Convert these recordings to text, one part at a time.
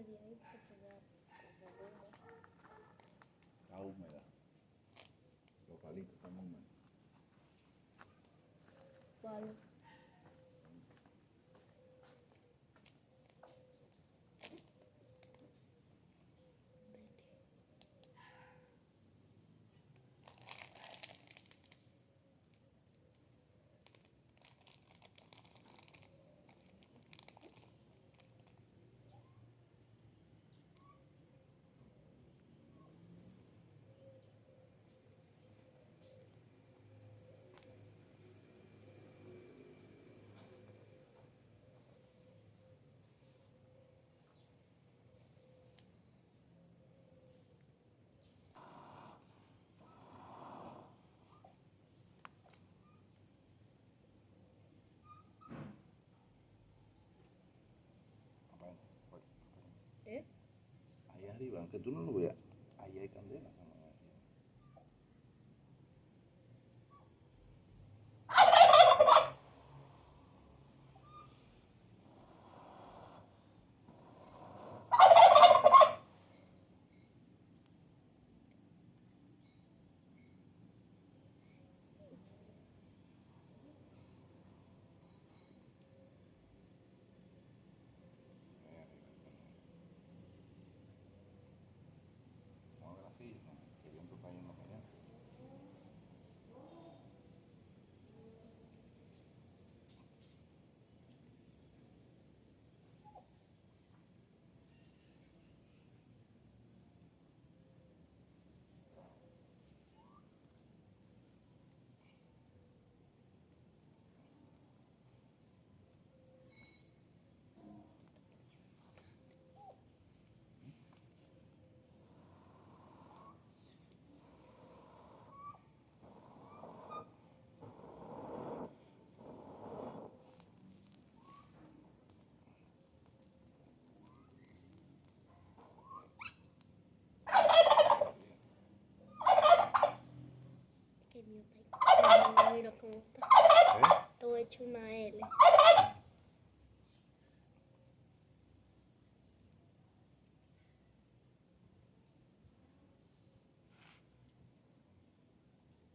de ahí porque da como humo. Está húmeda. Los palitos están húmedos. ¿Cuál? ¿Eh? Ahí arriba, aunque tú no lo veas, ahí hay candela. Qué mierda. Mira cómo está. Todo hecho una L.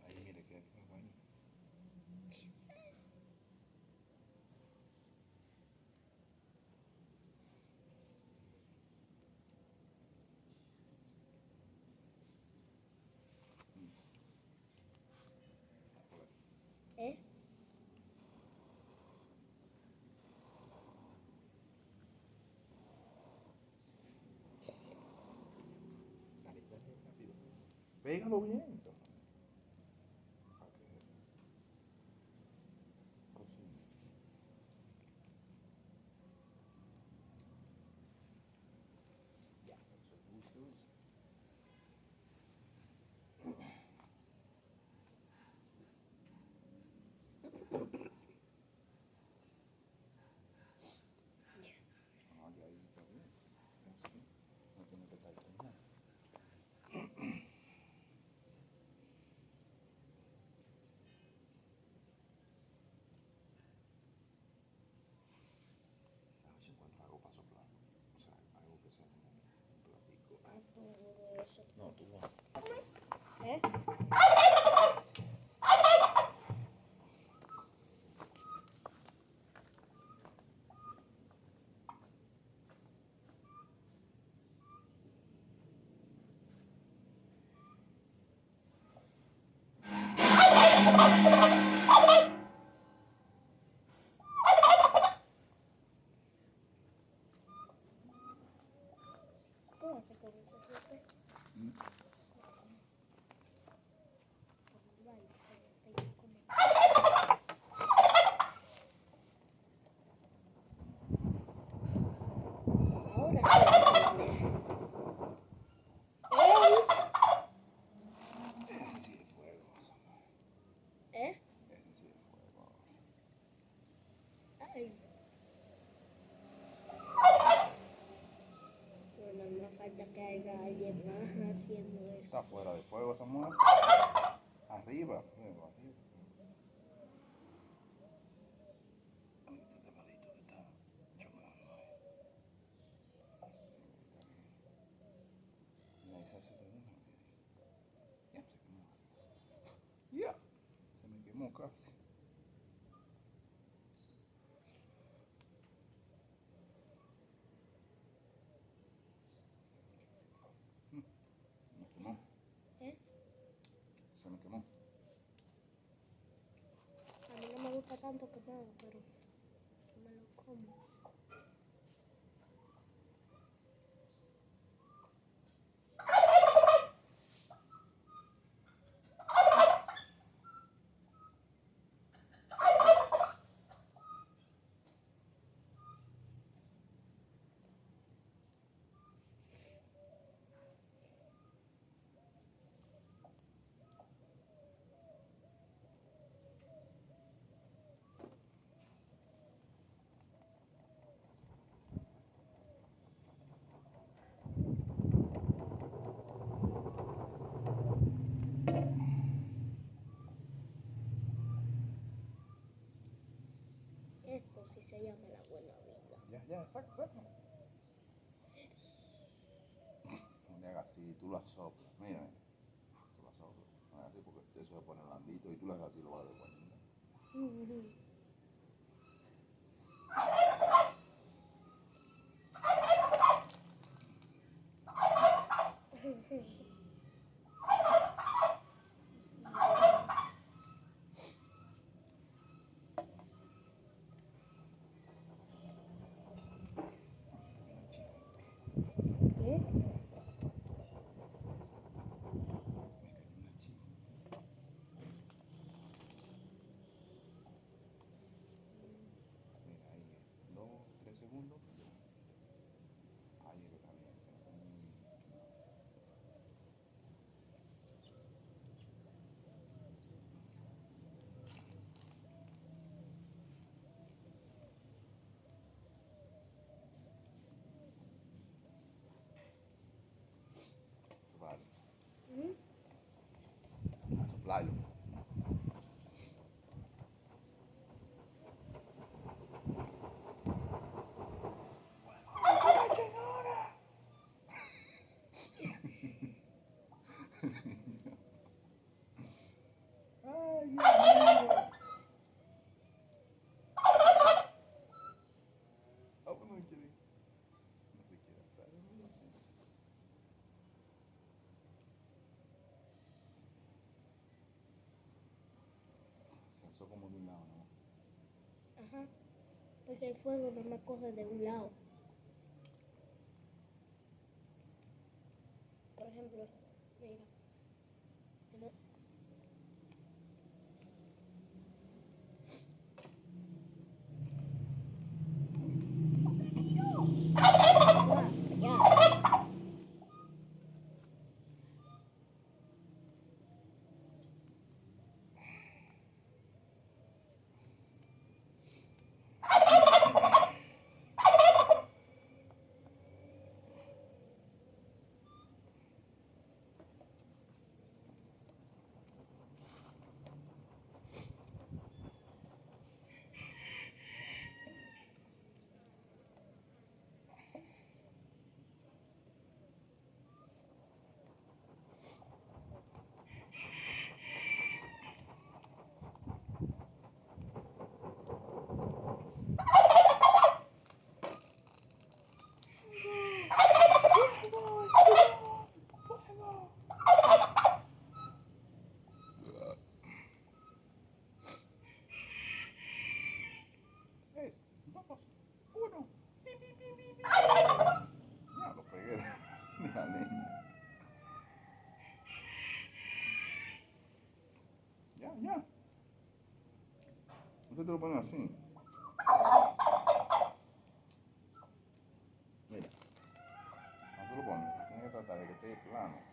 Ahí mire que fue bueno. ¿Eh? Pégalo bien. No tiene que estar terminado. A ver si encuentro algo para soplar. O sea, algo que sea como un platico. No, tú vas. ¿Eh? ¿Cómo se come ese sope? Ahora sí. Ese sí es fuego. ¿Eh? Ese sí es fuego. Ay. Bueno, no falta que haya alguien más haciendo eso. Está fuera de fuego esa mujer. Arriba, fuego, arriba. Este palito que está chocando ahí. tanto quemado, pero me lo como. Esto sí se llama la buena vida. Ya, exacto. No le hagas así, tú lo soplas. Mira, tú lo soplas. No hagas así porque eso se pone blandito y tú lo hagas así, lo vas a dar cuenta. ¿Qué? Mira, ahí, 2, 3 segundos. Ahí es que está bien. Soplalo. Soplalo. Ay, Dios mío. Oh, no quiere. No se quiere alzar. Se alzó como de un lado, ¿no? Ajá. Porque el fuego no me coge de un lado. Por ejemplo, mira. Ya. Es 2, 1. Ya lo pegué de la leña. Ya. Usted te lo pone así. Mira. No te lo pones. Tienes que tratar de que esté plano.